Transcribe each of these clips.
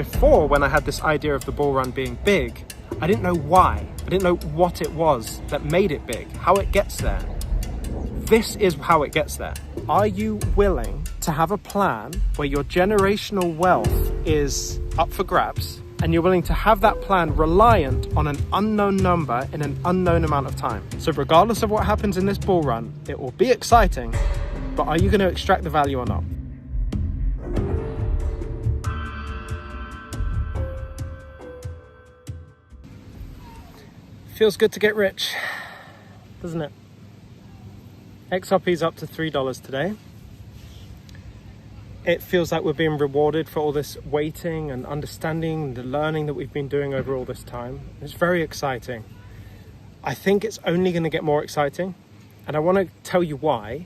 before, when I had this idea of the bull run being big, I didn't know why. I didn't know what it was that made it big, how it gets there. This is how it gets there. Are you willing to have a plan where your generational wealth is up for grabs, and you're willing to have that plan reliant on an unknown number in an unknown amount of time? So regardless of what happens in this bull run, it will be exciting, but are you going to extract the value or not? Feels good to get rich, doesn't it? XRP's up to $3 today. It feels like we're being rewarded for all this waiting and understanding, the learning that we've been doing over all this time. It's very exciting. I think it's only going to get more exciting, and I want to tell you why.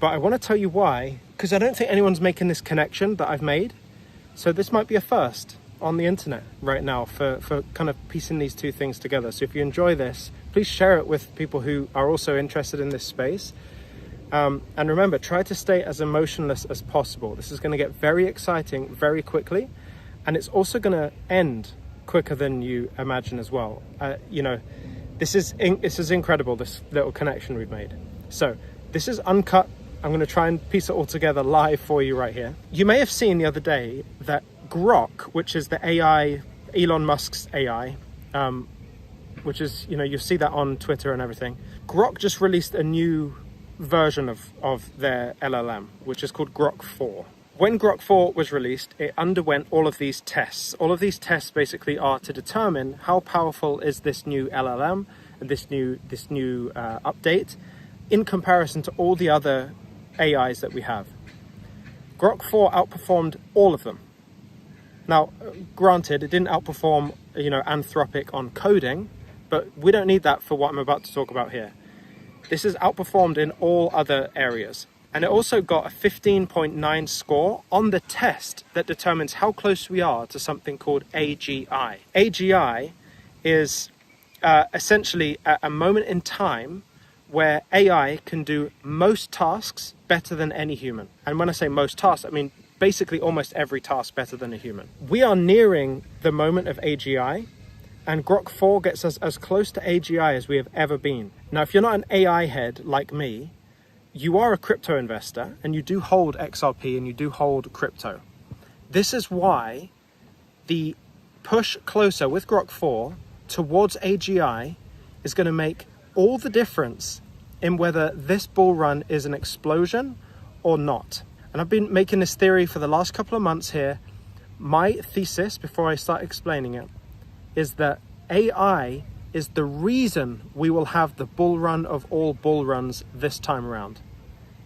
But I want to tell you why because I don't think anyone's making this connection that I've made. So this might be a first on the internet right now for kind of piecing these two things together. So if you enjoy this, please share it with people who are also interested in this space. And remember, try to stay as emotionless as possible. This is going to get very exciting very quickly, and it's also going to end quicker than you imagine as well. You know, this is incredible, this little connection we've made. So this is uncut. I'm going to try and piece it all together live for you right here. You may have seen the other day that Grok, which is the AI, Elon Musk's AI, which is, you know, you see that on Twitter and everything. Grok just released a new version of their LLM, which is called Grok 4. When Grok 4 was released, it underwent all of these tests. All of these tests basically are to determine how powerful is this new LLM and this new update in comparison to all the other AIs that we have. Grok 4 outperformed all of them. Now, granted, it didn't outperform, you know, Anthropic on coding, but we don't need that for what I'm about to talk about here. This is outperformed in all other areas. And it also got a 15.9 score on the test that determines how close we are to something called AGI. AGI is essentially a moment in time where AI can do most tasks better than any human. And when I say most tasks, I mean basically almost every task better than a human. We are nearing the moment of AGI, and Grok 4 gets us as close to AGI as we have ever been. Now, if you're not an AI head like me, you are a crypto investor and you do hold XRP and you do hold crypto. This is why the push closer with Grok 4 towards AGI is going to make all the difference in whether this bull run is an explosion or not. And I've been making this theory for the last couple of months here. My thesis, before I start explaining it, is that AI is the reason we will have the bull run of all bull runs this time around.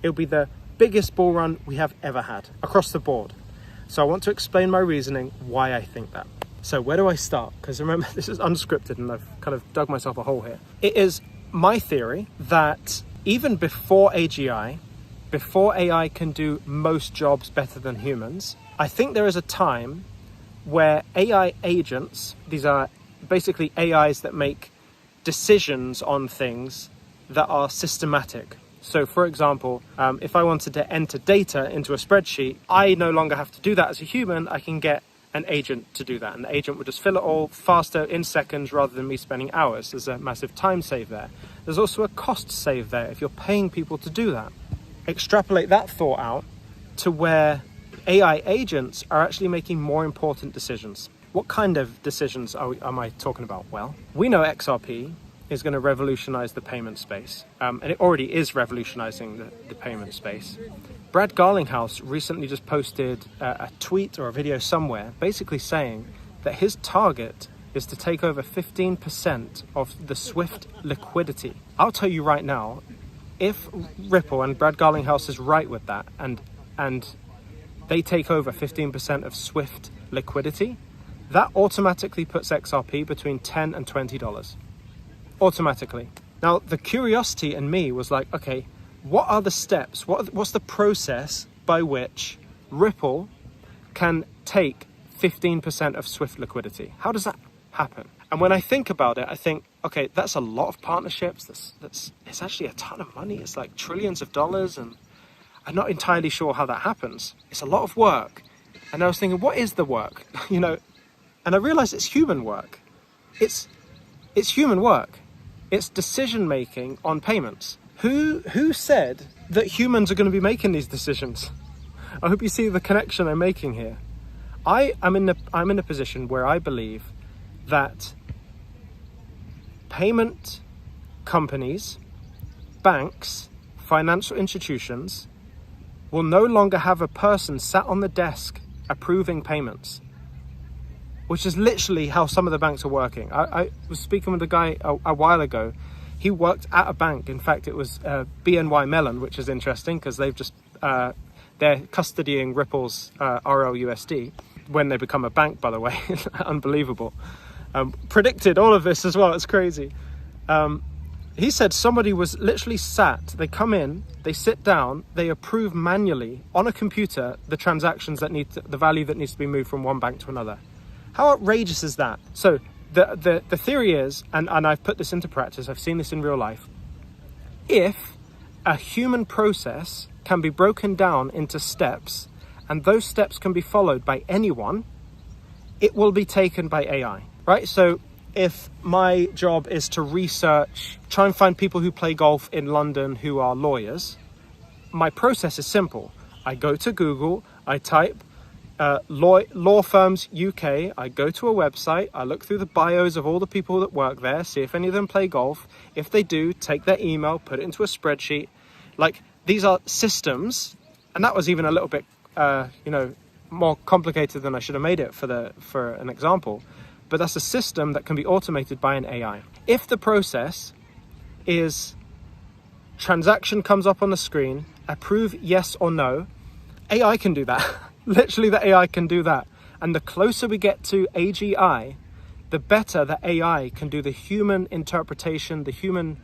It'll be the biggest bull run we have ever had across the board. So I want to explain my reasoning why I think that. So where do I start? Because remember, this is unscripted and I've kind of dug myself a hole here. It is my theory that even before AGI, before AI can do most jobs better than humans, I think there is a time where AI agents, these are basically AIs that make decisions on things that are systematic. So for example, if I wanted to enter data into a spreadsheet, I no longer have to do that as a human. I can get an agent to do that, and the agent would just fill it all faster in seconds rather than me spending hours. There's a massive time save there. There's also a cost save there if you're paying people to do that. Extrapolate that thought out to where AI agents are actually making more important decisions. What kind of decisions am I talking about? Well, we know XRP is going to revolutionize the payment space, and it already is revolutionizing the payment space. Brad Garlinghouse recently just posted a tweet or a video somewhere basically saying that his target is to take over 15% of the SWIFT liquidity. I'll tell you right now, if Ripple, and Brad Garlinghouse is right with that, and they take over 15% of SWIFT liquidity, that automatically puts XRP between $10 and $20. Automatically. Now, the curiosity in me was like, okay, what are the steps? What's the process by which Ripple can take 15% of SWIFT liquidity? How does that happen? And when I think about it, I think, okay, that's a lot of partnerships. It's actually a ton of money. It's like trillions of dollars, and I'm not entirely sure how that happens. It's a lot of work. And I was thinking, what is the work? And I realized it's human work. It's human work. It's decision making on payments. Who said that humans are going to be making these decisions? I hope you see the connection I'm making here. I'm in a position where I believe that payment companies, banks, financial institutions will no longer have a person sat on the desk approving payments, which is literally how some of the banks are working. I was speaking with a guy a while ago. He worked at a bank. In fact, it was BNY Mellon, which is interesting because they've just they're custodying Ripple's RLUSD when they become a bank, by the way. Unbelievable. Predicted all of this as well. It's crazy. He said somebody was literally sat, they come in, they sit down, they approve manually on a computer the transactions that the value that needs to be moved from one bank to another. How outrageous is that? So the theory is, and I've put this into practice, I've seen this in real life, if a human process can be broken down into steps, and those steps can be followed by anyone, it will be taken by AI, right? So if my job is to research, try and find people who play golf in London who are lawyers, my process is simple. I go to Google, I type law firms UK, I go to a website, I look through the bios of all the people that work there, see if any of them play golf. If they do, take their email, put it into a spreadsheet. Like, these are systems, and that was even a little bit, more complicated than I should have made it for an example. But that's a system that can be automated by an AI. If the process is transaction comes up on the screen, approve yes or no, AI can do that. Literally, the AI can do that. And the closer we get to AGI, the better the AI can do the human interpretation, the human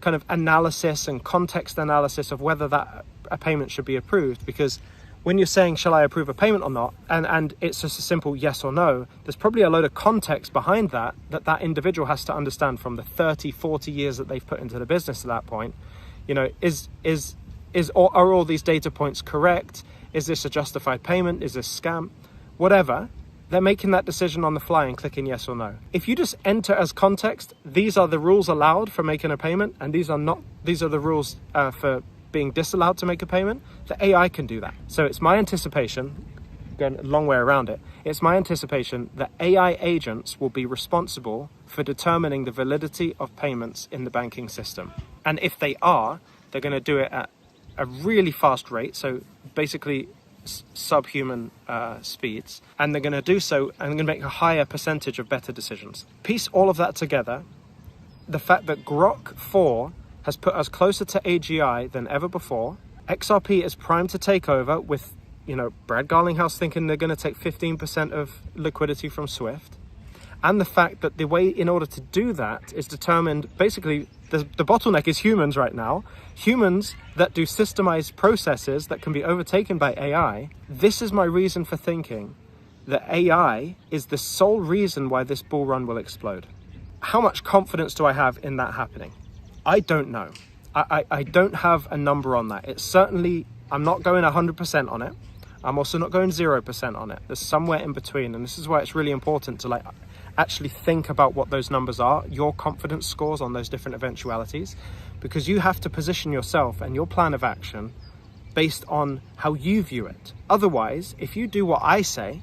kind of analysis and context analysis of whether a payment should be approved. Because when you're saying, shall I approve a payment or not? And it's just a simple yes or no, there's probably a load of context behind that individual has to understand from the 30, 40 years that they've put into the business at that point. Are all these data points correct? Is this a justified payment? Is this scam? Whatever. They're making that decision on the fly and clicking yes or no. If you just enter as context, these are the rules allowed for making a payment, and these are the rules for being disallowed to make a payment, the AI can do that. So it's my anticipation, going a long way around it, it's my anticipation that AI agents will be responsible for determining the validity of payments in the banking system. And if they are, they're going to do it at a really fast rate, so basically subhuman speeds, and they're going to do so and going to make a higher percentage of better decisions. Piece all of that together, the fact that Grok 4 has put us closer to AGI than ever before. XRP is primed to take over with, Brad Garlinghouse thinking they're going to take 15% of liquidity from Swift. And the fact that the way in order to do that is determined, basically, the bottleneck is humans right now. Humans that do systemized processes that can be overtaken by AI. This is my reason for thinking that AI is the sole reason why this bull run will explode. How much confidence do I have in that happening? I don't know. I don't have a number on that. It's certainly, I'm not going 100% on it. I'm also not going 0% on it. There's somewhere in between. And this is why it's really important to actually think about what those numbers are, your confidence scores on those different eventualities, because you have to position yourself and your plan of action based on how you view it. Otherwise, if you do what I say,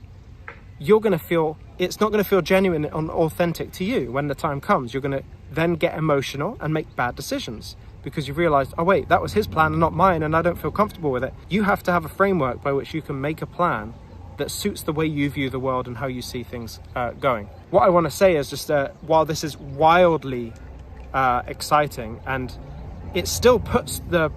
you're going to feel, it's not going to feel genuine and authentic to you when the time comes. You're going to then get emotional and make bad decisions because you realize, oh wait, that was his plan and not mine, and I don't feel comfortable with it. You have to have a framework by which you can make a plan that suits the way you view the world and how you see things going. What I want to say is just while this is wildly exciting, and it still puts the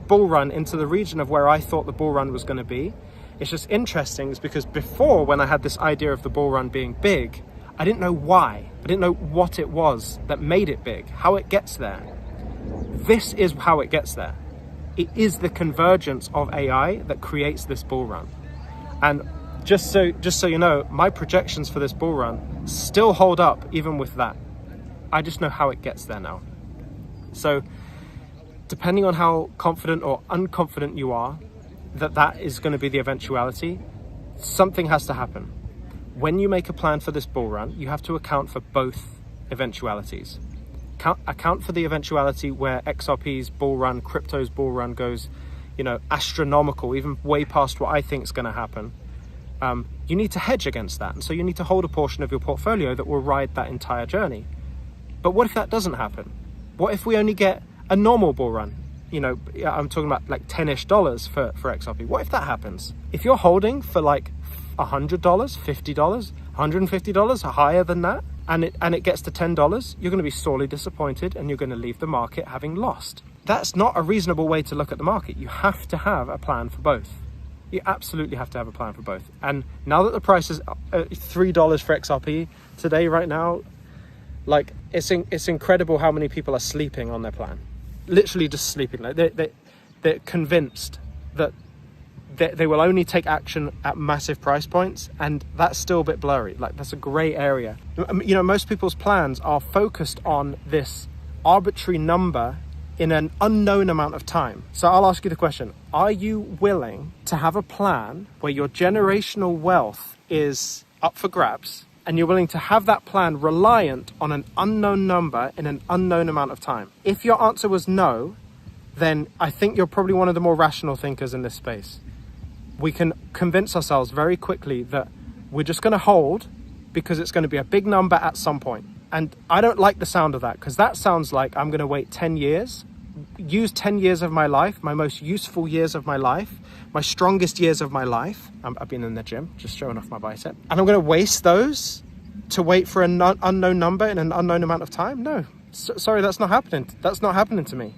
bull run into the region of where I thought the bull run was going to be, it's just interesting is because before, when I had this idea of the bull run being big, I didn't know why. I didn't know what it was that made it big, how it gets there. This is how it gets there. It is the convergence of AI that creates this bull run. And just so you know, my projections for this bull run still hold up even with that. I just know how it gets there now. So depending on how confident or unconfident you are that is going to be the eventuality, something has to happen. When you make a plan for this bull run, you have to account for both eventualities. Account for the eventuality where XRP's bull run, crypto's bull run goes, astronomical, even way past what I think is going to happen. You need to hedge against that. And so you need to hold a portion of your portfolio that will ride that entire journey. But what if that doesn't happen? What if we only get a normal bull run? I'm talking about like $10-ish for XRP. What if that happens? If you're holding for like $100, $50, $150 higher than that, and it gets to $10, you're going to be sorely disappointed and you're going to leave the market having lost. That's not a reasonable way to look at the market. You have to have a plan for both. You absolutely have to have a plan for both. And now that the price is $3 for XRP today, right now, like it's incredible how many people are sleeping on their plan. Literally just sleeping. Like they're convinced that they will only take action at massive price points, and that's still a bit blurry. Like that's a gray area. Most people's plans are focused on this arbitrary number in an unknown amount of time. So I'll ask you the question, are you willing to have a plan where your generational wealth is up for grabs, and you're willing to have that plan reliant on an unknown number in an unknown amount of time? If your answer was no, then I think you're probably one of the more rational thinkers in this space. We can convince ourselves very quickly that we're just going to hold because it's going to be a big number at some point. And I don't like the sound of that, because that sounds like I'm going to wait 10 years, use 10 years of my life, my most useful years of my life, my strongest years of my life. I've been in the gym, just showing off my bicep. And I'm going to waste those to wait for an unknown number in an unknown amount of time? No, sorry, that's not happening. That's not happening to me.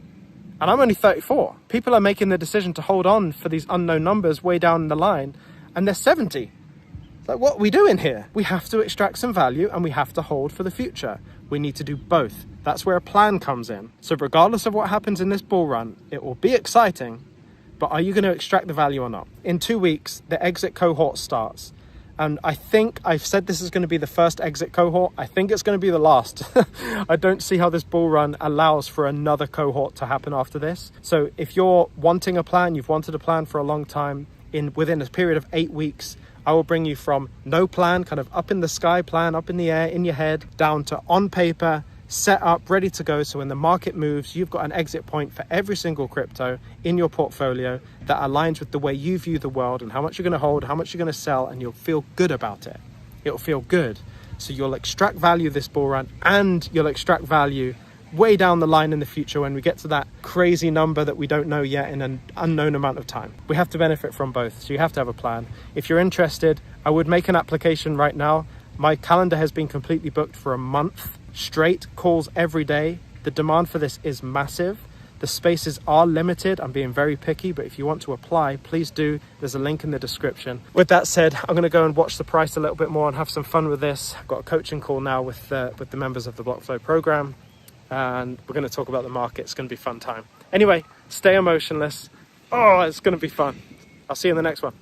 And I'm only 34. People are making the decision to hold on for these unknown numbers way down the line, and they're 70. Like, what are we doing here? We have to extract some value and we have to hold for the future. We need to do both. That's where a plan comes in. So regardless of what happens in this bull run, it will be exciting, but are you going to extract the value or not? In 2 weeks, the exit cohort starts. And I think I've said this is going to be the first exit cohort. I think it's going to be the last. I don't see how this bull run allows for another cohort to happen after this. So if you're wanting a plan, you've wanted a plan for a long time, within a period of 8 weeks, I will bring you from no plan, kind of up in the sky plan, up in the air, in your head, down to on paper, set up, ready to go. So when the market moves, you've got an exit point for every single crypto in your portfolio that aligns with the way you view the world and how much you're going to hold, how much you're going to sell, and you'll feel good about it. It'll feel good. So you'll extract value this bull run, and you'll extract value way down the line in the future when we get to that crazy number that we don't know yet in an unknown amount of time. We have to benefit from both, so you have to have a plan. If you're interested, I would make an application right now. My calendar has been completely booked for a month straight, calls every day. The demand for this is massive. The spaces are limited. I'm being very picky, but if you want to apply, please do. There's a link in the description. With that said, I'm going to go and watch the price a little bit more and have some fun with this. I've got a coaching call now with the members of the BlockFlow program, and we're going to talk about the market. It's going to be a fun time. Anyway, stay emotionless. Oh, it's going to be fun. I'll see you in the next one.